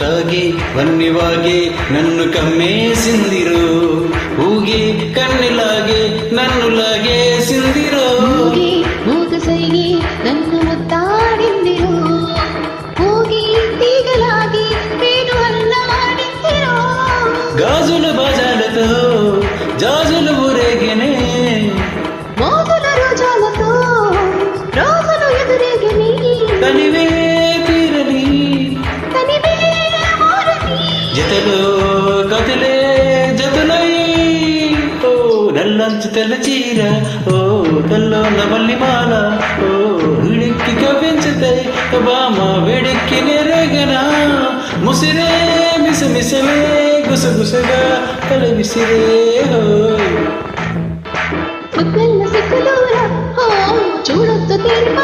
సాగి వన్నివాగే నన్ను కమ్మేసిందిరో ఊగి కన్నిలాగే నన్ను లాగేసిందిరో మూగసైగి నన్ను ముత్తాడిందిరో ఊగి తీగలాగి పేరు అల్లాడిందిరో గాజుల బాజాలతో జాజులు ఊరేగినే మోగుల రోజాలతో రోజులు ఎదురేగని తనివే తీరని తనివే ఊరని జతలో కదిలే జతలై ఓ నల్లంచు తెల్ల చీర ఓ కల్లోన మల్లిమాల ఓ విడిక్కి కవ్వించుతాయి బామ వేడిక్కి నెరగనా ముసిరే మిసమిసలే గుసగుసగా కల విసిరే ముద్దల్ల సిక్కులూర చూడొద్దు తీర్ప